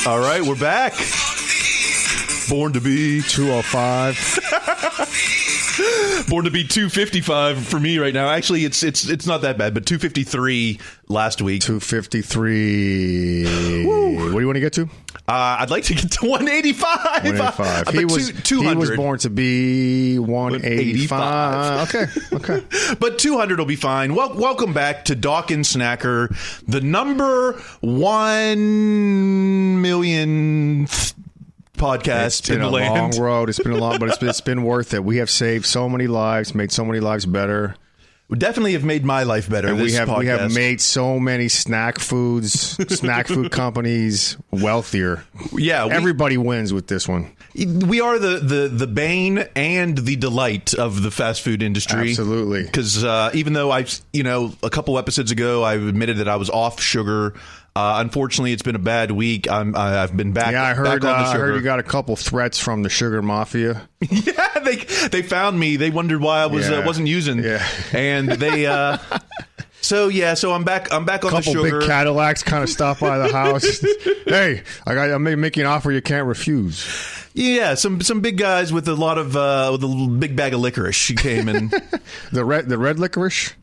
All right, we're back. Born to be 205. Born to be 255 for me right now. Actually, it's not that bad, but 253 last week. 253. What do you want to get to? I'd like to get to 185. 185. He was born to be 185. Okay. But 200 will be fine. Well, welcome back to Dawkins Snacker, the number 1 millionth podcast in the land. It's been a long road. It's been a long, but it's been worth it. We have saved so many lives, made so many lives better. We definitely have made my life better. And we have podcast. made so many snack food companies wealthier. Yeah, everybody wins with this one. We are the bane and the delight of the fast food industry. Absolutely. Because even though a couple episodes ago I admitted that I was off sugar. Unfortunately, it's been a bad week. I've been back. Yeah, I heard. Back on the sugar. I heard you got a couple threats from the sugar mafia. Yeah, they found me. They wondered why I was wasn't using. Yeah, and they. So I'm back. I'm back on the sugar. Couple big Cadillacs kind of stopped by the house. Hey, I'm making an offer you can't refuse. Yeah, some big guys with a lot of with a big bag of licorice came in. the red licorice.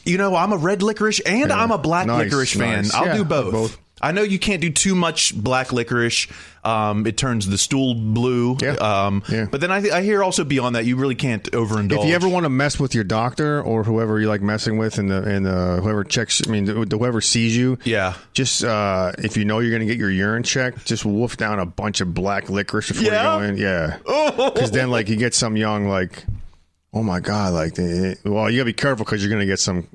I'm a red licorice and I'm a black licorice fan. Nice. I'll do both. I know you can't do too much black licorice. It turns the stool blue. Yeah. But then I hear also beyond that, you really can't overindulge. If you ever want to mess with your doctor or whoever you like messing with, and whoever checks, whoever sees you, just if you know you're going to get your urine checked, just wolf down a bunch of black licorice before you go in. Yeah. Because then, you get some young, oh my God, you got to be careful because you're going to get some,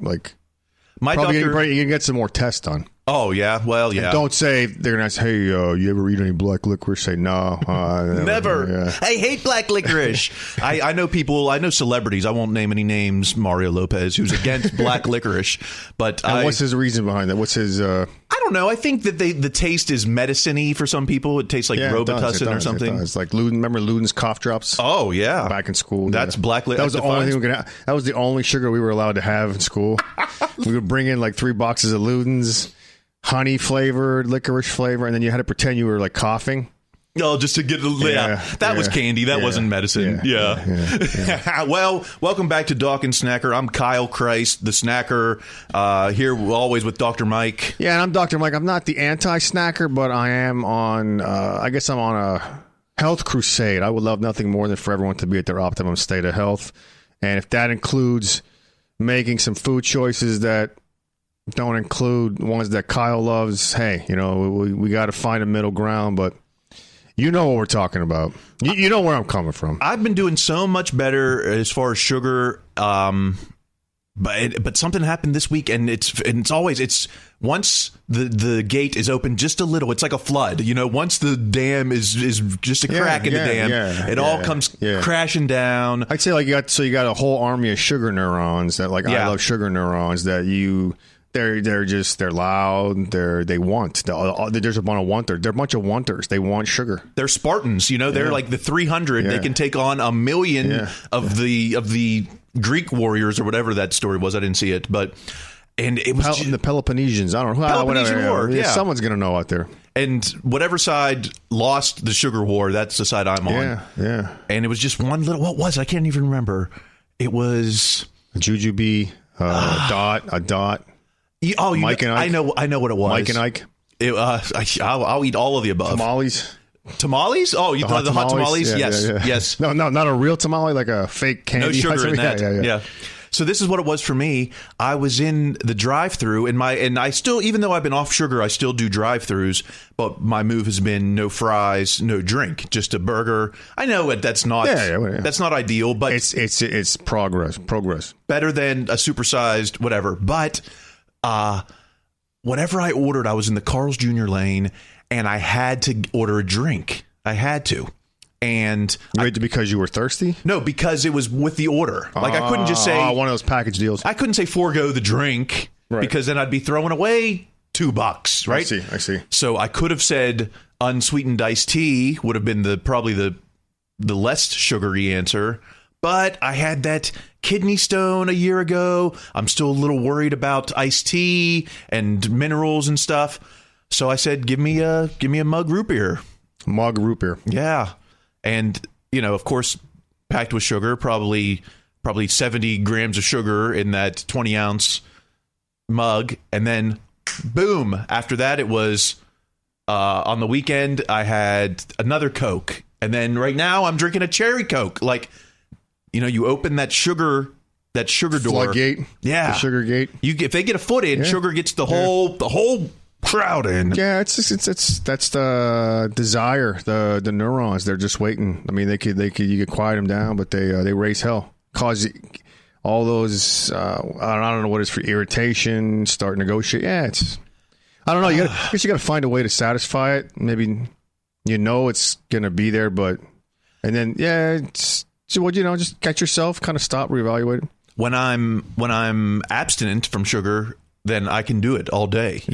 my probably doctor, you can get some more tests done. Oh, yeah. Well, yeah. And don't say, they're going to say, hey, you ever eat any black licorice? Say, no. Never. Yeah. I hate black licorice. I know people, I know celebrities. I won't name any names. Mario Lopez, who's against black licorice. But what's his reason behind that? What's his... I don't know. I think that the taste is medicine-y for some people. It tastes like Robitussin or something. It's like remember Luden's cough drops? Oh, yeah. Back in school. That's black licorice. That was the only thing that was the only sugar we were allowed to have in school. We would bring in 3 boxes of Luden's. Honey flavored, licorice flavor, and then you had to pretend you were coughing. Oh, just to get that was candy. That wasn't medicine. Yeah. Well, welcome back to Dawkins Snacker. I'm Kyle Christ, the snacker, here always with Dr. Mike. Yeah, and I'm Dr. Mike. I'm not the anti-snacker, but I am on, I guess I'm on a health crusade. I would love nothing more than for everyone to be at their optimum state of health. And if that includes making some food choices that don't include ones that Kyle loves, hey, we got to find a middle ground, but you know what we're talking about. You know where I'm coming from. I've been doing so much better as far as sugar, but something happened this week, and it's always once the gate is open just a little, it's like a flood. Once the dam is just a crack in the dam, it all comes crashing down. I'd say you got a whole army of sugar neurons that I love sugar neurons that you. They're loud. They want. There's a bunch of wanters. They're a bunch of wanters. They want sugar. They're Spartans. They're like the 300. They can take on 1 million of the Greek warriors or whatever that story was. I didn't see it, but it was the Peloponnesians. I don't know. Peloponnesian War. Yeah. Someone's gonna know out there. And whatever side lost the sugar war, that's the side I'm on. Yeah. And it was just one little. What was it? I can't even remember. It was a jujube, a dot. Oh, Mike and Ike. I know what it was. Mike and Ike. I'll eat all of the above. Tamales. Oh, you thought the hot tamales? Yes. No, not a real tamale, like a fake candy. No sugar in that. Yeah. So this is what it was for me. I was in the drive-through, and I still, even though I've been off sugar, I still do drive-throughs. But my move has been no fries, no drink, just a burger. I know that's not that's not ideal, but it's progress. Better than a supersized whatever. But whatever I ordered, I was in the Carl's Jr. lane, and I had to order a drink. I had to. And because you were thirsty? No, because it was with the order. I couldn't just say one of those package deals. I couldn't say forego the drink because then I'd be throwing away $2, right? I see. So I could have said unsweetened iced tea would have been probably the less sugary answer. But I had that kidney stone a year ago. I'm still a little worried about iced tea and minerals and stuff. So I said, give me a mug root beer. Mug root beer. Yeah. And, of course, packed with sugar, probably 70 grams of sugar in that 20-ounce mug. And then, boom, after that, it was on the weekend, I had another Coke. And then right now, I'm drinking a cherry Coke. Like, you open that sugar door. Floodgate. Yeah. The sugar gate. If they get a foot in, sugar gets the whole crowd in. Yeah, it's that's the desire, the neurons. They're just waiting. I mean, you could quiet them down, but they raise hell, cause all those I don't know what it's for, irritation, start negotiate. Yeah, I don't know. I guess you got to find a way to satisfy it. Maybe it's gonna be there, and then just catch yourself, kind of stop, reevaluate it. When I'm abstinent from sugar, then I can do it all day.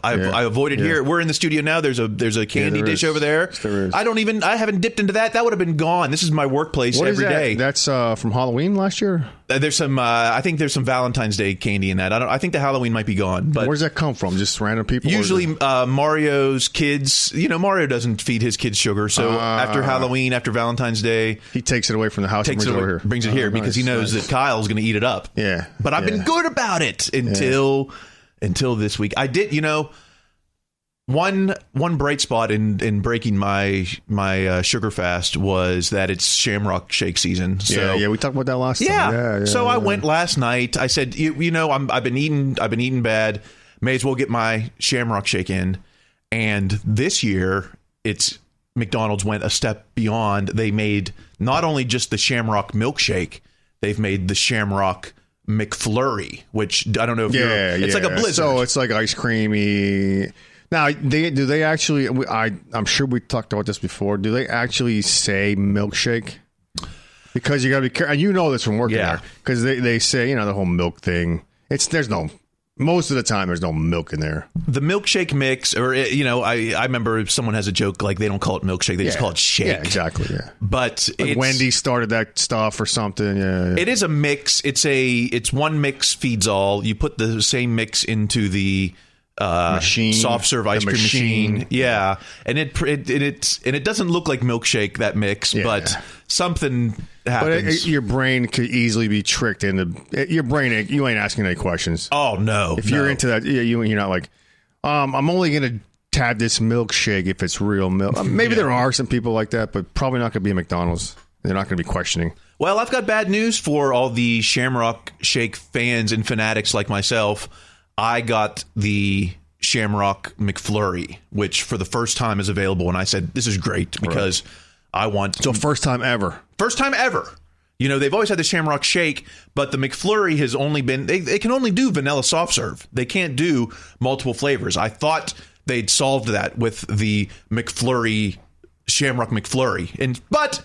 I avoid it here. We're in the studio now. There's a candy dish over there. There is. I haven't dipped into that. That would have been gone. This is my workplace every day. That's from Halloween last year. There's some. I think there's some Valentine's Day candy in that. I think the Halloween might be gone. But where's that come from? Just random people? Usually Mario's kids. Mario doesn't feed his kids sugar. So after Halloween, after Valentine's Day, he takes it away from the house and brings it here because he knows that Kyle's going to eat it up. Yeah. But I've been good about it until this week. I did. One bright spot in breaking my sugar fast was that it's Shamrock Shake season. So, we talked about that last time. Yeah. So I went last night. I said, I've been eating bad. May as well get my Shamrock Shake in. And this year, McDonald's went a step beyond. They made not only just the Shamrock milkshake, they've made the Shamrock McFlurry, which I don't know if it's like a blizzard. So it's like ice creamy. Now, do they actually? I'm sure we talked about this before. Do they actually say milkshake? Because you got to be careful. And you know this from working there. Because they say the whole milk thing. Most of the time there's no milk in there. The milkshake mix, or I remember someone has a joke like they don't call it milkshake, they just call it shake. Yeah, exactly. Yeah, but Wendy started that stuff or something. Yeah. It is a mix. It's one mix feeds all. You put the same mix into the machine, soft serve ice cream machine. Yeah, and it doesn't look like milkshake, that mix, but something happens. But your brain could easily be tricked into your brain. You ain't asking any questions. Oh no! If you're into that, you're not like, I'm only gonna tab this milkshake if it's real milk. Maybe there are some people like that, but probably not gonna be at McDonald's. They're not gonna be questioning. Well, I've got bad news for all the Shamrock Shake fans and fanatics like myself. I got the Shamrock McFlurry, which for the first time is available, and I said this is great because I want. So first time ever. First time ever. They've always had the Shamrock Shake, but the McFlurry has only been. They can only do vanilla soft serve. They can't do multiple flavors. I thought they'd solved that with the McFlurry, Shamrock McFlurry, but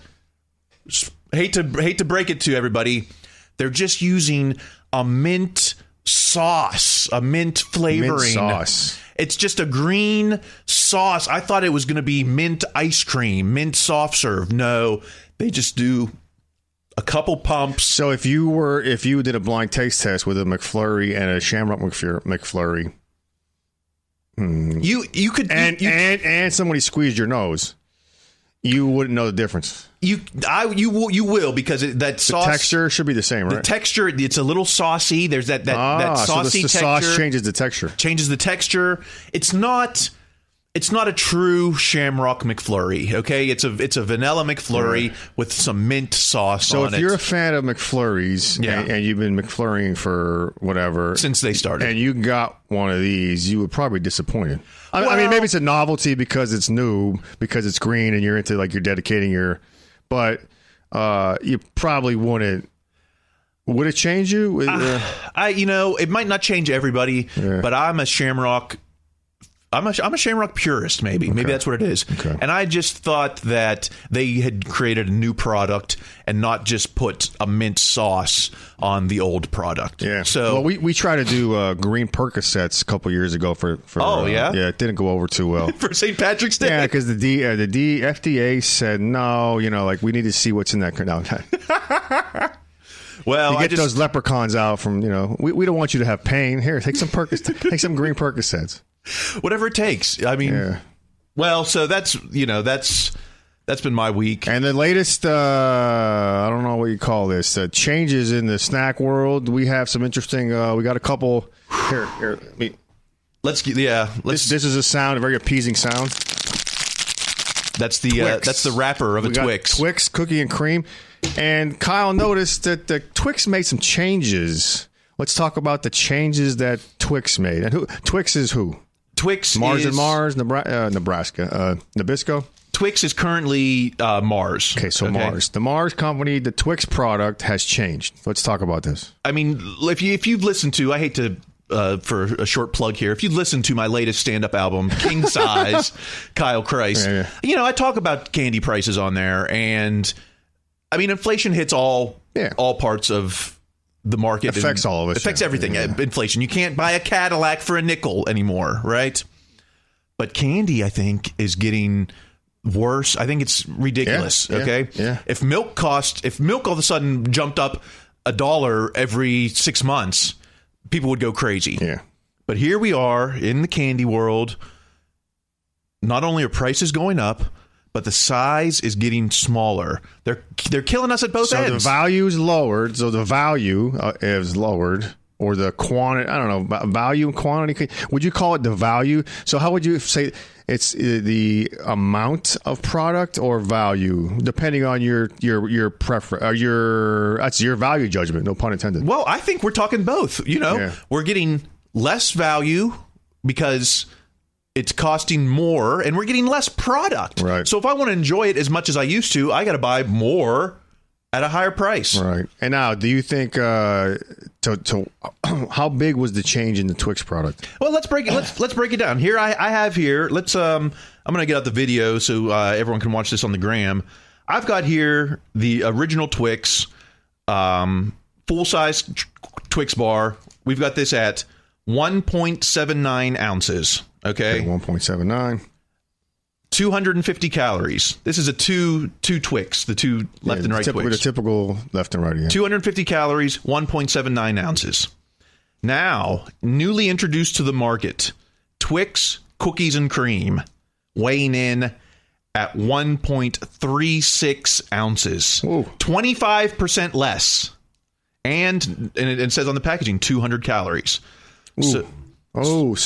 hate to break it to everybody, they're just using a mint sauce, a mint flavoring. Mint sauce. It's just a green sauce. I thought it was going to be mint ice cream, mint soft serve. No, they just do a couple pumps. So if you did a blind taste test with a McFlurry and a Shamrock McFlurry, you could and somebody squeezed your nose, you wouldn't know the difference. You will because that sauce, the texture should be the same, right? The texture, it's a little saucy. There's that saucy so the texture. Sauce changes the texture. Changes the texture. It's not a true Shamrock McFlurry. Okay, it's a vanilla McFlurry with some mint sauce on it. So if you're a fan of McFlurries and you've been McFlurrying for whatever since they started, and you got one of these, you would probably be disappointed. I mean, maybe it's a novelty because it's new, because it's green, and you're into you're dedicating your. But you probably wouldn't. Would it change you? It might not change everybody, but I'm a Shamrock. I'm a Shamrock purist, maybe. Okay. Maybe that's what it is. Okay. And I just thought that they had created a new product and not just put a mint sauce on the old product. Yeah. So we tried to do green Percocets a couple years ago for yeah, it didn't go over too well for St. Patrick's Day. Yeah, because the FDA said no. We need to see what's in that. No. Well, you get those leprechauns out from. We don't want you to have pain. Here, take some green Percocets. Whatever it takes. I mean, well, so that's been my week. And the latest, I don't know what you call this, changes in the snack world. We have some interesting, we got a couple. Here. This is a sound, a very appeasing sound. That's the wrapper of a Twix. Twix, cookie and cream. And Kyle noticed that the Twix made some changes. Let's talk about the changes that Twix made. And Twix is who? Twix Mars is and Mars, Nebraska, Nabisco. Twix is currently Mars. Okay, so Mars. The Mars company, the Twix product has changed. Let's talk about this. I mean, if you've listened to, I hate to, for a short plug here, if you've listened to my latest stand-up album, King Size, Kyle Kreis, I talk about candy prices on there. And, I mean, inflation hits all parts of the market. Affects all of us. Affects everything. Inflation. You can't buy a Cadillac for a nickel anymore, right? But candy, I think, is getting worse. I think it's ridiculous. Okay. Yeah. If milk all of a sudden jumped up $1 every 6 months, people would go crazy. Yeah. But here we are in the candy world. Not only are prices going up, but the size is getting smaller. They're killing us at both ends. So the value is lowered. So the value is lowered. Or the quantity, I don't know, value and quantity. Would you call it the value? So how would you say it's the amount of product or value, depending on your preference, that's your value judgment, no pun intended. Well, I think we're talking both. We're getting less value because it's costing more, and we're getting less product. Right. So if I want to enjoy it as much as I used to, I got to buy more at a higher price. Right. And now, do you think how big was the change in the Twix product? Well, let's break it down. Here I have here. Let's I'm going to get out the video so everyone can watch this on the gram. I've got here the original Twix, full size Twix bar. We've got this at 1.79 ounces. Okay. 1.79. 250 calories. This is a two Twix, the two left and right Twix. With a typical left and right again. 250 calories, 1.79 ounces. Now, newly introduced to the market, Twix Cookies and Cream, weighing in at 1.36 ounces. Ooh. 25% less. And it says on the packaging, 200 calories. So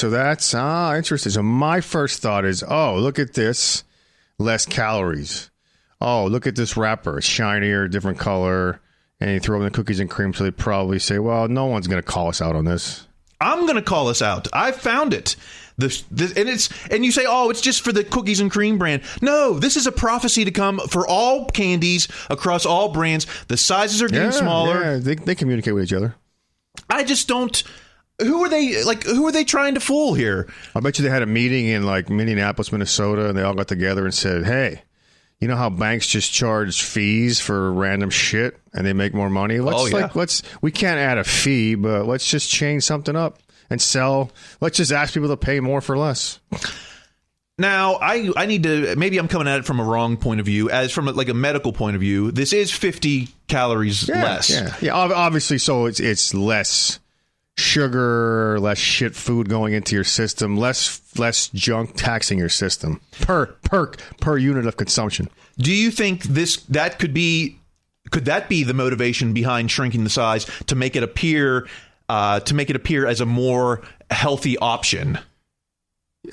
that's interesting. So my first thought is, look at this, less calories. Oh, look at this wrapper. It's shinier, different color. And you throw in the cookies and cream, so they probably say, well, no one's going to call us out on this. I'm going to call us out. I found it. And you say, it's just for the cookies and cream brand. No, this is a prophecy to come for all candies across all brands. The sizes are getting smaller. Yeah, they communicate with each other. I just don't. Who are they trying to fool here? I bet you they had a meeting in Minneapolis, Minnesota, and they all got together and said, hey, you know how banks just charge fees for random shit and they make more money? We can't add a fee, but let's just change something up and sell. Let's just ask people to pay more for less. Now, I need to, maybe I'm coming at it from a wrong point of view. As from a medical point of view, this is 50 calories less. Yeah, obviously, so it's less sugar, less shit food going into your system, less junk taxing your system per unit of consumption. Do you think that could that be the motivation behind shrinking the size to make it appear as a more healthy option?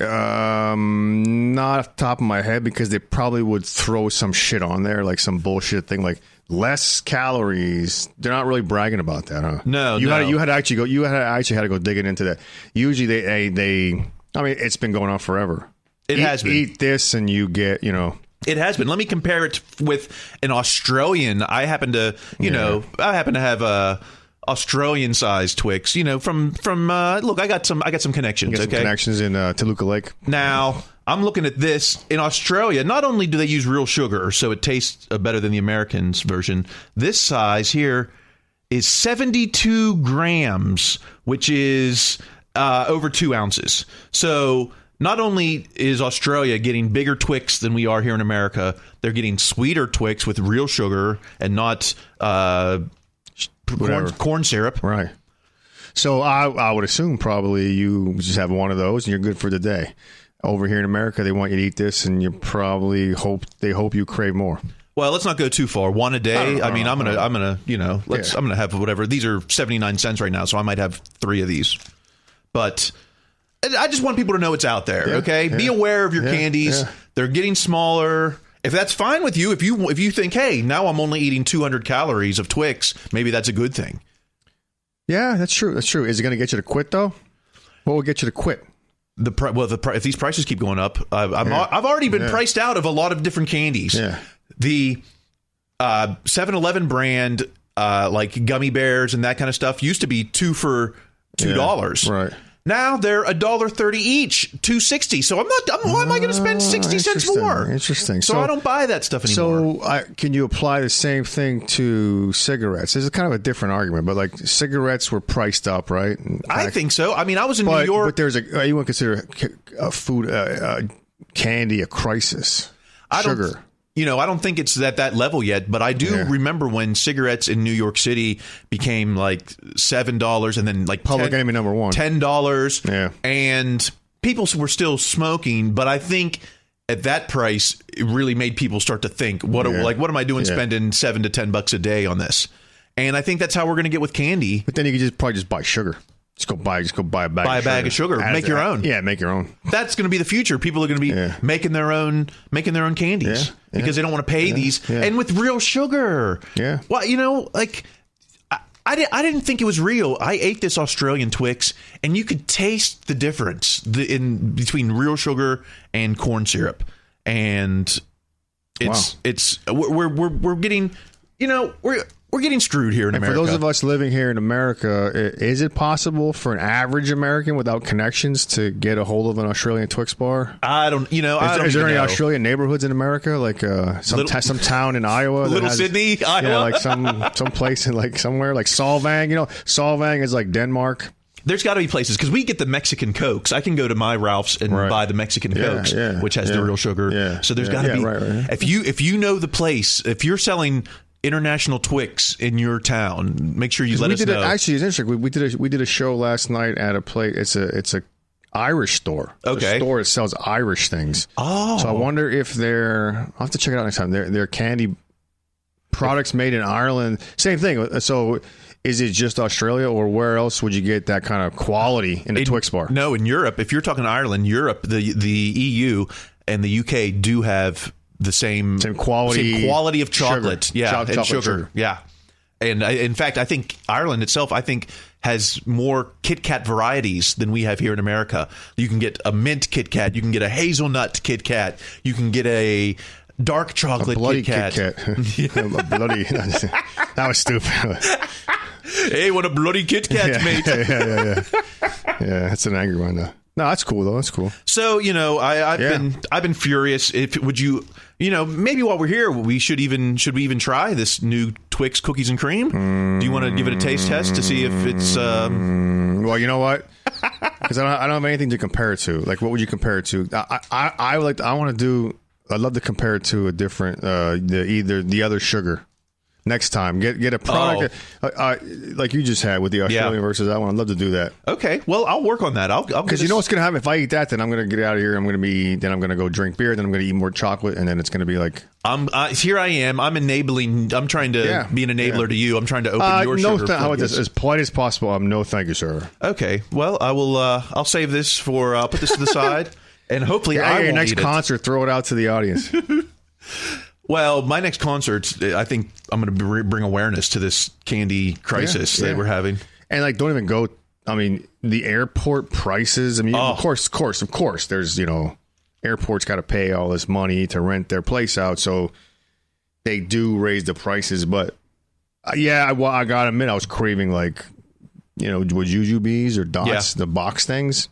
Not off the top of my head, because they probably would throw some shit on there, like some bullshit thing like less calories. They're not really bragging about that, huh? No, you had to actually go digging into that. Usually they I mean, it's been going on forever. It has been. Eat this and you get, It has been. Let me compare it with an Australian. I happen to have a Australian-sized Twix. From look, I got some connections. Some connections in Toluca Lake. Now, I'm looking at this in Australia. Not only do they use real sugar, so it tastes better than the Americans version. This size here is 72 grams, which is over 2 ounces. So not only is Australia getting bigger Twix than we are here in America, they're getting sweeter Twix with real sugar and not corn syrup. Right. So I would assume probably you just have one of those and you're good for the day. Over here in America, they want you to eat this, and you probably hope you crave more. Well, let's not go too far. One a day. I'm gonna have whatever. These are 79 cents right now, so I might have 3 of these. But I just want people to know it's out there. Okay, be aware of your candies. Yeah. They're getting smaller. If that's fine with you, if you think, hey, now I'm only eating 200 calories of Twix, maybe that's a good thing. Yeah, that's true. That's true. Is it going to get you to quit though? What will get you to quit? If these prices keep going up, I've already been priced out of a lot of different candies. Yeah. The 7-Eleven brand, like gummy bears and that kind of stuff, used to be 2 for $2. Yeah, right. Now they're $1.30 each, $2.60. So why am I going to spend 60 cents more? Interesting. So I don't buy that stuff anymore. So can you apply the same thing to cigarettes? This is kind of a different argument, but like cigarettes were priced up, right? I think so. I mean, I was in New York. But there's you wouldn't consider candy a crisis. Sugar. I don't think it's at that level yet, but I do remember when cigarettes in New York City became like $7 and then like public enemy number one, $10. Yeah. And people were still smoking, but I think at that price, it really made people start to think, what am I doing spending $7 to $10 a day on this? And I think that's how we're going to get with candy. But then you could probably just buy sugar. Just go buy a bag of sugar. Make your own. Yeah, make your own. That's going to be the future. People are going to be making their own candies because they don't want to pay these. Yeah. And with real sugar. Yeah. Well, I didn't think it was real. I ate this Australian Twix, and you could taste the difference between real sugar and corn syrup. And we're getting we're getting screwed here in America. For those of us living here in America, is it possible for an average American without connections to get a hold of an Australian Twix bar? I don't. Is there any Australian neighborhoods in America, like some town in Iowa, Little Sydney, Iowa, like some place in like somewhere like Solvang? Solvang is like Denmark. There's got to be places because we get the Mexican Cokes. I can go to my Ralph's and buy the Mexican Cokes, which has the real sugar. Yeah. So there's got to be. Right. If you know the place, if you're selling international Twix in your town, make sure you let us know. Actually, it's interesting. We did a show last night at a place. It's a Irish store. Okay, a store that sells Irish things. Oh, so I wonder if I'll have to check it out next time. They're candy products made in Ireland. Same thing. So is it just Australia, or where else would you get that kind of quality in a Twix bar? No, in Europe. If you're talking Ireland, Europe, the EU and the UK do have the same quality of chocolate, chocolate sugar. Yeah. And in fact, I think Ireland itself, has more Kit Kat varieties than we have here in America. You can get a mint Kit Kat, you can get a hazelnut Kit Kat, you can get a dark chocolate Kit Kat. A bloody. That was stupid. Hey, what a bloody Kit Kat, mate. Yeah, that's an angry one though. No, that's cool though. That's cool. So I've been furious. Would you maybe while we're here, should we even try this new Twix cookies and cream? Do you want to give it a taste test to see if it's? Well, you know what? Because I don't have anything to compare it to. Like, what would you compare it to? I'd love to compare it to a different either the other sugar. Next time, get a product like you just had with the Australian versus that one. I'd love to do that. Okay, well, I'll work on that. Because you know what's going to happen if I eat that, then I'm going to get out of here. I'm going to go drink beer. Then I'm going to eat more chocolate, and then it's going to be like here I am. I'm enabling. I'm trying to be an enabler to you. I'm trying to open your sugar. As polite as possible. No, thank you, sir. Okay, well, I will. I'll save this for. I'll put this to the side, and hopefully, your next concert, throw it out to the audience. Well, my next concert, I think I'm going to bring awareness to this candy crisis that we're having. And don't even go. I mean, the airport prices. I mean, of course. There's airports got to pay all this money to rent their place out, so they do raise the prices. But I got to admit, I was craving jujubes or dots, the box things,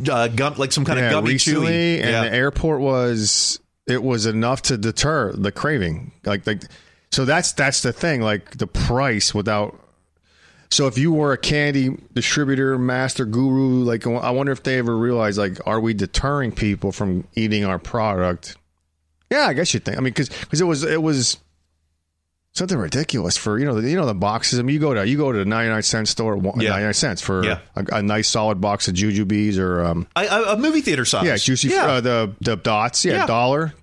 gum, like some kind of gummy chewy. And the airport was. It was enough to deter the craving. So that's the thing. Like the price without. So if you were a candy distributor, master guru, I wonder if they ever realized, are we deterring people from eating our product? Yeah, I guess you'd think. I mean, because it was something ridiculous for the boxes. I mean, you go to the 99-cent store, 99 cents for a nice solid box of Jujubes or a movie theater size. Yeah, juicy. The dots. Yeah, dollar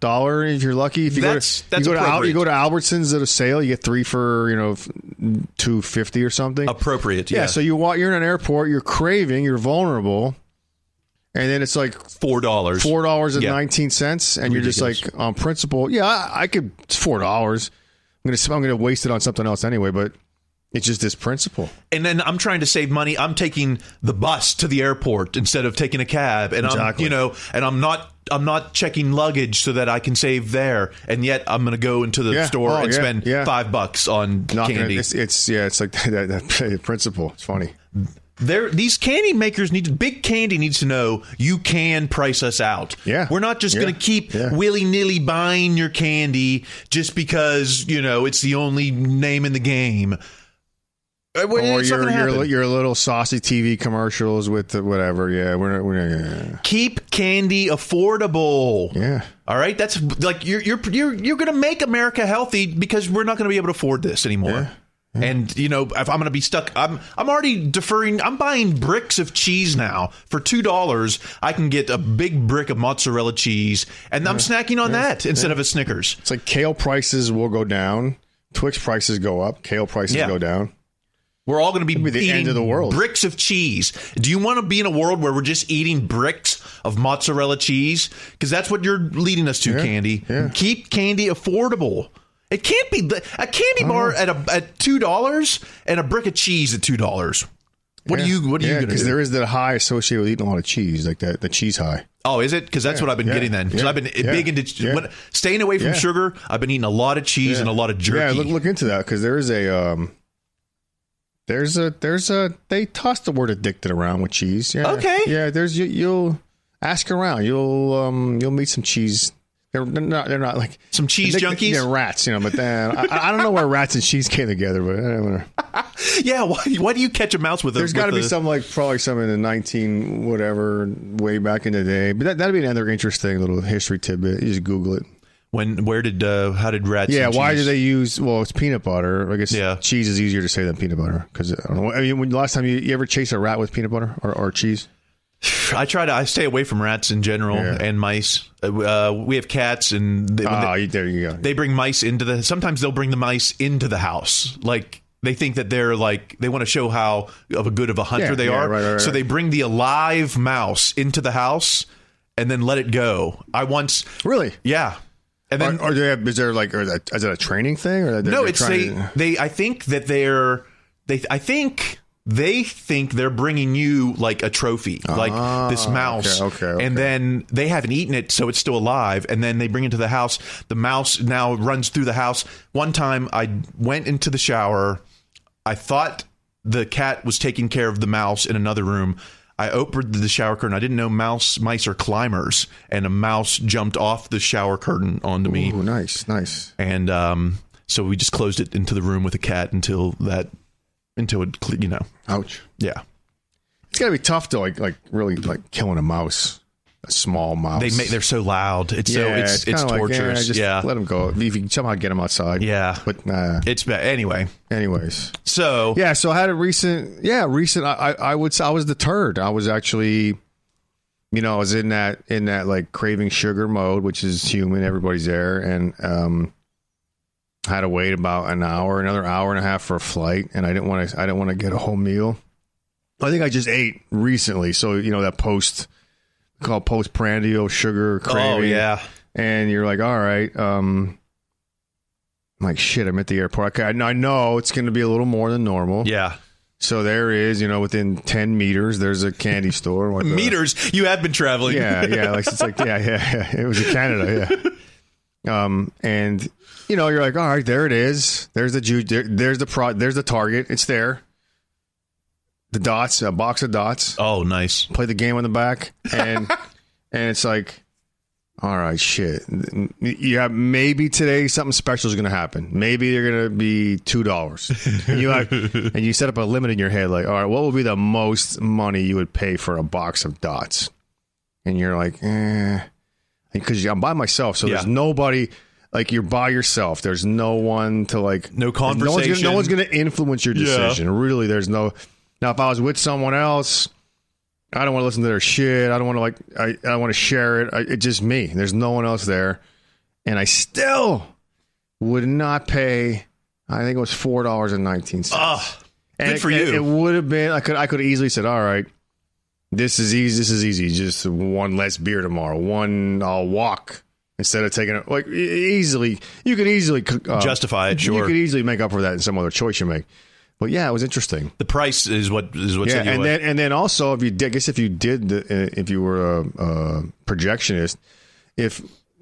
if you're lucky. If you go to Albertsons at a sale, you get 3 for $2.50 or something. Appropriate. Yeah. So you're in an airport, you're craving, you're vulnerable. And then it's like $4.19, and you're just like, on principle, I could. It's $4. I'm gonna waste it on something else anyway. But it's just this principle. And then I'm trying to save money. I'm taking the bus to the airport instead of taking a cab, and I'm not checking luggage so that I can save there. And yet I'm gonna go into the store and spend $5 on candy. It's like that principle. It's funny. These candy makers Big Candy needs to know you can price us out. Yeah. We're not just going to keep willy-nilly buying your candy just because, it's the only name in the game. Or your little saucy TV commercials with the whatever. Yeah, we're keep candy affordable. Yeah. All right. That's like you're going to make America healthy because we're not going to be able to afford this anymore. Yeah. And, if I'm going to be stuck, I'm already deferring. I'm buying bricks of cheese now. For $2, I can get a big brick of mozzarella cheese, and I'm snacking on that instead of a Snickers. It's like kale prices will go down. Twix prices go up. Kale prices go down. We're all going to be the end of the world. Bricks of cheese. Do you want to be in a world where we're just eating bricks of mozzarella cheese? Because that's what you're leading us to, Candy. Yeah. Keep candy affordable. It can't be a candy bar at $2 and a brick of cheese at $2. What are you going to do? Because there is that high associated with eating a lot of cheese, like the cheese high. Oh, is it? Because that's what I've been getting then. Because I've been big into staying away from sugar. I've been eating a lot of cheese and a lot of jerky. Yeah, look into that because there is they toss the word addicted around with cheese. Yeah. Okay. Yeah, you'll ask around. You'll meet some cheese. They're not like some cheese junkies. They're rats, but then I don't know where rats and cheese came together, but I don't know. Yeah, why do you catch a mouse with? There's got to be some probably some in the 19 whatever way back in the day, but that'd be another interesting little history tidbit. You just Google it. How did rats? Yeah, why do they use? Well, it's peanut butter. I guess cheese is easier to say than peanut butter because I don't know. I mean, when last time you ever chase a rat with peanut butter or cheese? I stay away from rats in general and mice. We have cats, and there you go. They bring mice sometimes they'll bring the mice into the house. Like they think that they want to show how good of a hunter they are. Right. So they bring the alive mouse into the house and then let it go. Really? Yeah. And then is it a training thing or no? I think they think they're bringing you like a trophy, like this mouse. Okay. And then they haven't eaten it, so it's still alive. And then they bring it to the house. The mouse now runs through the house. One time I went into the shower. I thought the cat was taking care of the mouse in another room. I opened the shower curtain. I didn't know mice are climbers, and a mouse jumped off the shower curtain onto me. Ooh, nice. And so we just closed it into the room with the cat until it, Ouch. Yeah. It's got to be tough to like really like killing a mouse, a small mouse. They're so loud. It's torturous. Just let them go. If you can somehow get them outside. Yeah. But it's bad. Anyway. Anyways. So. Yeah. So I had a recent. I was deterred. I was actually, I was in that like craving sugar mode, which is human. Everybody's there. And, had to wait about another hour and a half for a flight, and I didn't want to get a whole meal. I think I just ate recently, so that postprandial sugar craving. Oh yeah, and you're like, all right, I'm like shit. I'm at the airport. I know it's going to be a little more than normal. Yeah. So there is, within 10 meters, there's a candy store. Meters? You have been traveling. Yeah. It's like yeah. It was in Canada. Yeah. And. You're like, all right, there it is. There's the juice. There's the target. It's there. The dots, a box of dots. Oh, nice. Play the game on the back, and it's like, all right, shit. Yeah, maybe today something special is going to happen. Maybe they're going to be $2. And you set up a limit in your head, like, all right, what would be the most money you would pay for a box of dots? And you're like, because I'm by myself, so there's nobody. like you're by yourself. There's no one to like. No conversation. No one's going to influence your decision. Yeah. Really, there's no. Now, if I was with someone else, I don't want to listen to their shit. I don't want to like. I want to share it. It's just me. There's no one else there, and I still would not pay. I think it was $4.19. Good for you. It would have been. I could easily said, all right. This is easy. This is easy. Just one less beer tomorrow. One, I'll walk instead of taking it. Like easily, you could easily justify it. Sure, you could easily make up for that in some other choice you make. But yeah, it was interesting. The price is what yeah, and then also if you did, if you were a projectionist,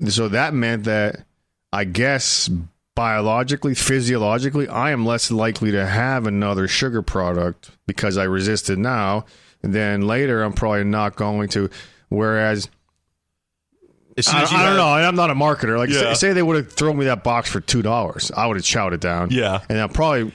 so that meant that I guess biologically, physiologically, I am less likely to have another sugar product because I resist it now. And then later, I'm probably not going to. Whereas, I don't know. I'm not a marketer. Like, say they would have thrown me that box for $2, I would have chowed it down. Yeah, and I'll probably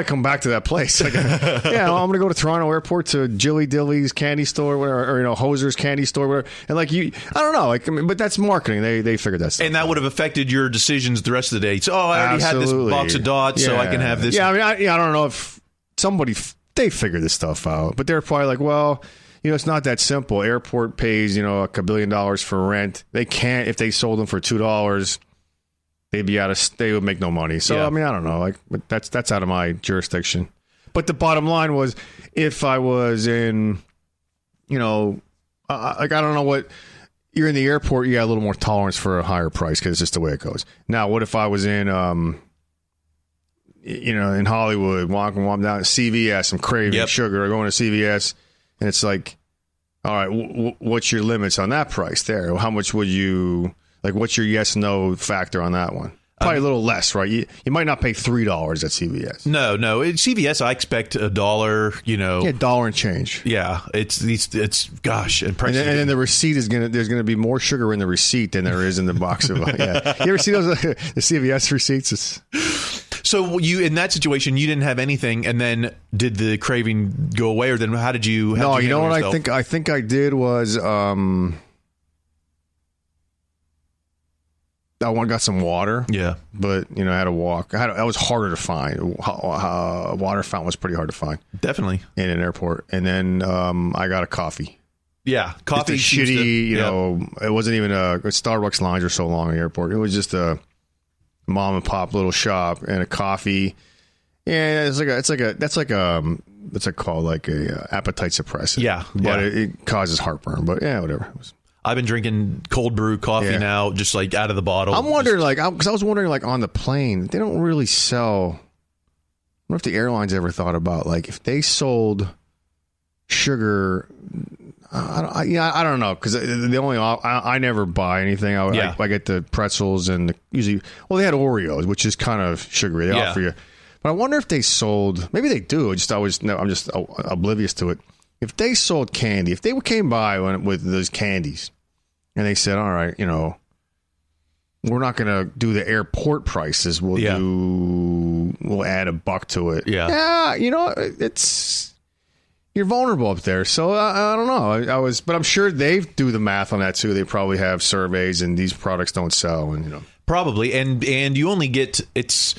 come back to that place. Like, I'm going to go to Toronto Airport to Jilly Dilly's candy store, or Hoser's candy store, whatever. And like I don't know. Like, but that's marketing. They figured that stuff. And that would have affected your decisions the rest of the day. So, I already had this box of dots, so I can have this. Yeah, I don't know if somebody. They figured this stuff out, but they're probably like, well, it's not that simple. Airport pays, $1 billion for rent. They can't, if they sold them for $2, they would make no money. So, I don't know. Like, but that's out of my jurisdiction. But the bottom line was, if I was in, I don't know what, you're in the airport, you got a little more tolerance for a higher price because it's just the way it goes. Now, what if I was in, in Hollywood, walking down to CVS, I'm craving sugar, or going to CVS, and it's like, all right, what's your limits on that price there? How much would you, like, what's your yes-no factor on that one? Probably a little less, right? You might not pay $3 at CVS. No. At CVS, I expect $1, Yeah, $1 and change. Yeah, it's gosh. And then the receipt there's going to be more sugar in the receipt than there is in the box of, yeah. You ever see those, the CVS receipts? So in that situation, you didn't have anything, and then did the craving go away, or then how did you? No, you know what yourself? I think I did was I got some water. Yeah, but I had to walk. That was harder to find. Water fountain was pretty hard to find. Definitely in an airport, and then I got a coffee. Yeah, coffee. Just a shitty. It wasn't even a Starbucks lines are so long in the airport. It was just a mom and pop little shop and a coffee. Yeah, it's like what's it called? Like a appetite suppressant. Yeah, but it causes heartburn. But yeah, whatever. I've been drinking cold brew coffee now, just like out of the bottle. I'm wondering, because I was wondering, like, on the plane, they don't really sell. I wonder if the airlines ever thought about, like, if they sold sugar. I don't know, because I never buy anything. I get the pretzels and usually they had Oreos, which is kind of sugary. They offer you, but I wonder if they sold. Maybe they do. I'm just oblivious to it. If they sold candy, if they came by with those candies, and they said, "All right, we're not going to do the airport prices. We'll add $1 to it." Yeah, it's. You're vulnerable up there, so I don't know. But I'm sure they do the math on that too. They probably have surveys, and these products don't sell, and probably. And you only get it's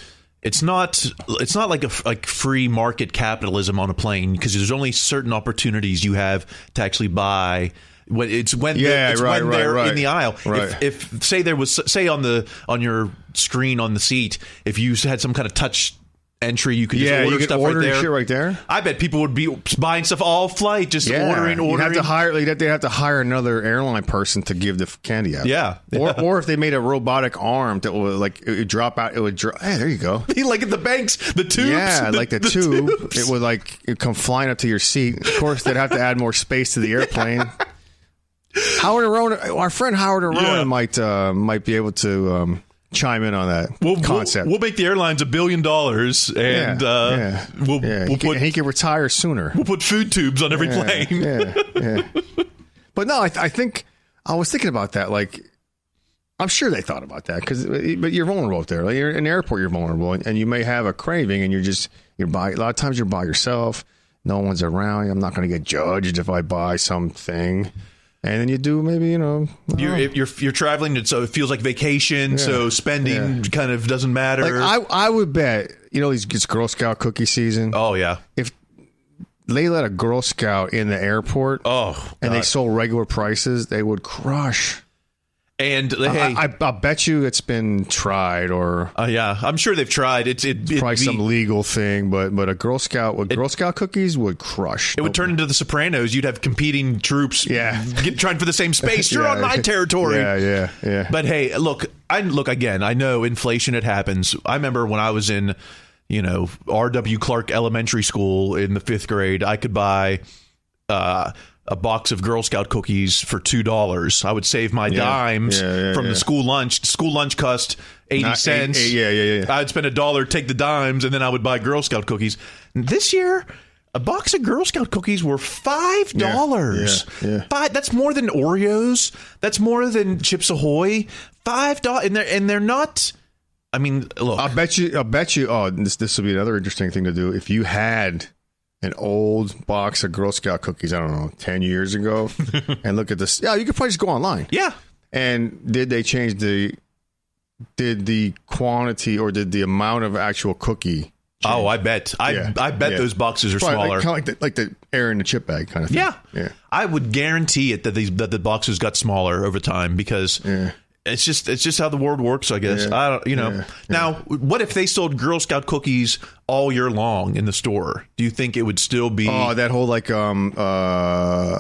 not like free market capitalism on a plane, because there's only certain opportunities you have to actually buy. When they're in the aisle. Right. If say there was on your screen on the seat, if you had some kind of touch entry, you could just order stuff right there. Shit right there. I bet people would be buying stuff all flight, just ordering. You'd have to hire another airline person to give the candy out. Yeah. Or if they made a robotic arm that would it would drop out. It would drop. Hey, there you go. Like at the banks, the tubes. Yeah, like the tube. Tubes. It would it'd come flying up to your seat. Of course, they'd have to add more space to the airplane. Howard Arona, our friend Howard Arona might be able to chime in on that concept. We'll make the airlines $1 billion, and he can retire sooner. We'll put food tubes on every plane. But no, I think I was thinking about that. Like, I'm sure they thought about that but you're vulnerable up there. Like, you're in the airport, you're vulnerable, and you may have a craving, and you're by. A lot of times you're by yourself. No one's around. I'm not going to get judged if I buy something. And then you do maybe, You're traveling, so it feels like vacation. So spending kind of doesn't matter. Like I would bet, it's Girl Scout cookie season. Oh yeah. If they let a Girl Scout in the airport, and they sold regular prices, they would crush. And hey, I bet you it's been tried, or I'm sure they've tried. It's probably some legal thing, but a Girl Scout with Girl Scout cookies would crush. It would turn into The Sopranos. You'd have competing troops, trying for the same space. You're on my territory. Yeah. But hey, look again. I know inflation. It happens. I remember when I was in, R.W. Clark Elementary School in the 5th grade. I could buy a box of Girl Scout cookies for $2. I would save my dimes from the school lunch. School lunch cost 80 cents. I'd spend $1, take the dimes, and then I would buy Girl Scout cookies. This year, a box of Girl Scout cookies were $5. That's more than Oreos. That's more than Chips Ahoy. $5, and they're not. I mean, look. I'll bet you. Oh, this would be another interesting thing to do if you had an old box of Girl Scout cookies, I don't know, 10 years ago, and look at this. Yeah, you could probably just go online. Yeah. And did they change did the quantity or did the amount of actual cookie change? Oh, I bet. I bet those boxes are probably smaller. Kind of like the air in the chip bag kind of thing. Yeah. I would guarantee it that the boxes got smaller over time because it's just how the world works, I guess. I don't, Now, what if they sold Girl Scout cookies all year long in the store? Do you think it would still be? Oh, that whole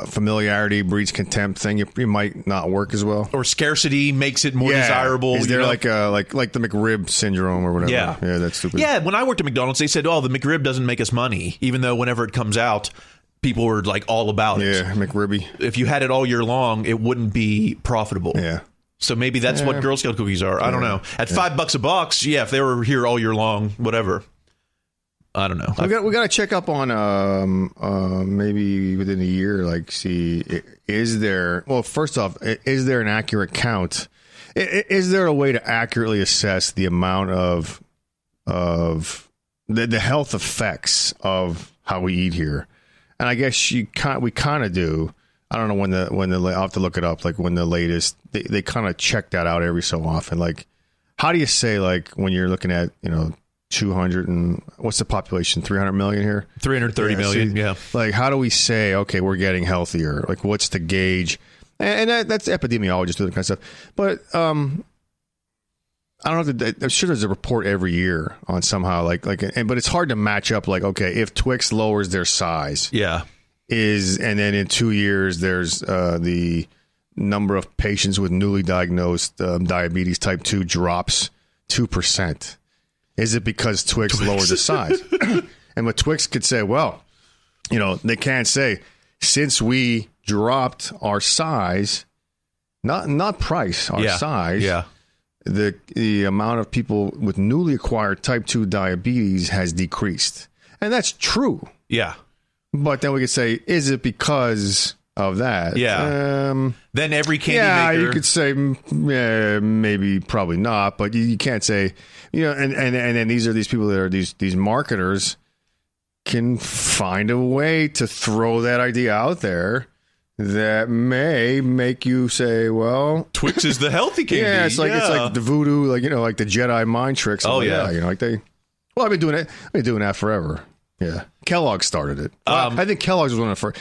familiarity breeds contempt thing. It might not work as well. Or scarcity makes it more desirable. Is there like the McRib syndrome or whatever? Yeah, that's stupid. Yeah, when I worked at McDonald's, they said, "Oh, the McRib doesn't make us money," even though whenever it comes out, people were like all about it. Yeah, McRibby. If you had it all year long, it wouldn't be profitable. Yeah. So maybe that's what Girl Scout cookies are. I don't know. At $5 a box, if they were here all year long, whatever. I don't know. We got to check up on maybe within a year. Like, see, is there? Well, first off, is there an accurate count? Is there a way to accurately assess the amount of the health effects of how we eat here? And I guess we kind of do. I don't know when I'll have to look it up. Like when the latest, they kind of check that out every so often. Like, how do you say, like, when you're looking at, 200 and what's the population? 300 million here? 330 million. Like, how do we say, okay, we're getting healthier? Like, what's the gauge? And that's epidemiologists do that kind of stuff. But, I don't know. I'm sure there's a report every year on somehow but it's hard to match up. Like, okay, if Twix lowers their size. Yeah. And then in 2 years, there's the number of patients with newly diagnosed diabetes type 2 drops 2%. Is it because Twix lowered the size? And what Twix could say, well, they can't say, since we dropped our size, not price, our size, the amount of people with newly acquired type 2 diabetes has decreased. And that's true. Yeah. But then we could say, is it because of that? Yeah. Then every candy maker. You could say, maybe, probably not. But you can't say, and then these people that are these marketers can find a way to throw that idea out there that may make you say, well, Twix is the healthy candy. Yeah, it's like the voodoo, like the Jedi mind tricks. Oh, yeah. I've been doing it. I've been doing that forever. Yeah, Kellogg started it. I think Kellogg's was one of the first.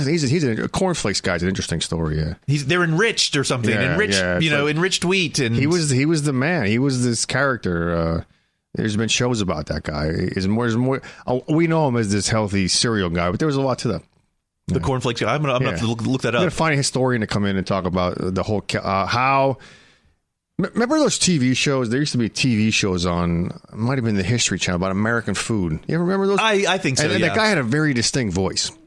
He's a cornflakes guy's an interesting story. Yeah, they're enriched or something. Enriched wheat, and he was the man. He was this character. There's been shows about that guy. Is more. We know him as this healthy cereal guy, but there was a lot to that. The cornflakes guy. I'm gonna have to look that up. I'm gonna find a historian to come in and talk about the whole how. Remember those TV shows? There used to be TV shows on, it might have been the History Channel, about American food. You ever remember those? I think so, and that guy had a very distinct voice. And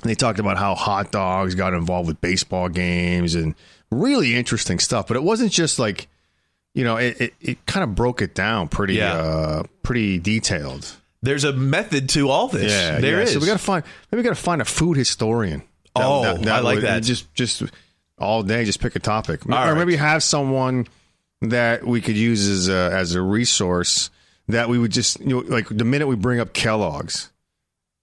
they talked about how hot dogs got involved with baseball games and really interesting stuff. But it wasn't just like, it kind of broke it down pretty detailed. There's a method to all this. Yeah, there is. So we got to find a food historian. I like that. Just all day, just pick a topic. Or maybe have someone that we could use as a resource that we would just, like the minute we bring up Kellogg's,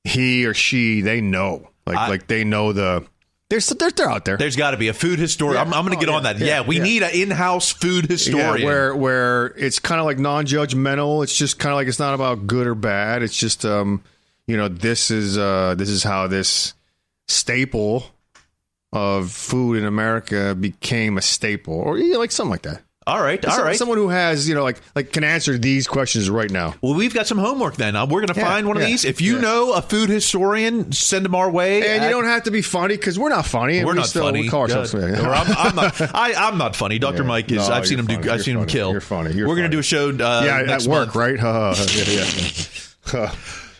he or she, they know. They They're out there. There's got to be a food historian. I'm going to get on that. Yeah, we need an in-house food historian. Where it's kind of like non-judgmental. It's just kind of like it's not about good or bad. It's just this is how this staple of food in America became a staple, or like something like that. All right. Someone who has, like can answer these questions right now. Well, we've got some homework then. We're going to find one of these. If you know a food historian, send them our way. And you don't have to be funny because we're not funny. We're not funny. We call ourselves funny. I'm not funny. Dr. Mike is. No, I've seen him do. I've seen him kill. You're funny. We're going to do a show. Next at work, month. right?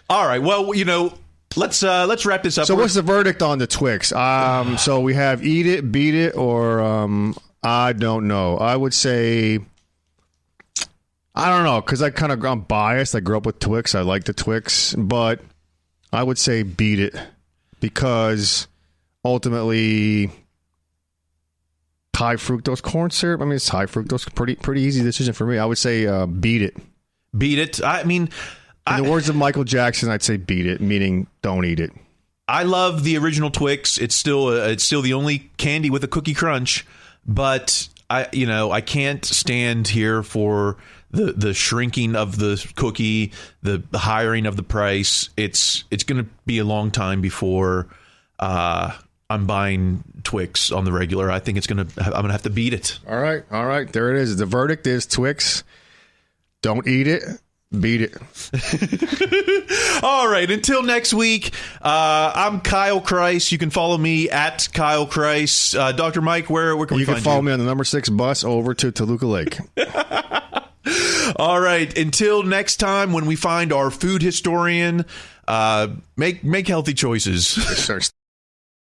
All right. Well, let's wrap this up. So, what's the verdict on the Twix? So we have eat it, beat it, or I don't know. I would say, I don't know, because I'm biased. I grew up with Twix. I like the Twix, but I would say beat it because ultimately high fructose corn syrup. I mean, it's high fructose. Pretty easy decision for me. I would say beat it. Beat it. I mean, in the words of Michael Jackson, I'd say beat it, meaning don't eat it. I love the original Twix. It's still the only candy with a cookie crunch. But I can't stand here for the shrinking of the cookie, the hiring of the price. It's going to be a long time before I'm buying Twix on the regular. I think I'm going to have to beat it. All right. There it is. The verdict is Twix. Don't eat it. Beat it. All right. Until next week, I'm Kyle Kreis. You can follow me at Kyle Kreis. Dr. Mike, where can we find you? You can follow me on the number 6 bus over to Toluca Lake. All right. Until next time, when we find our food historian, make healthy choices.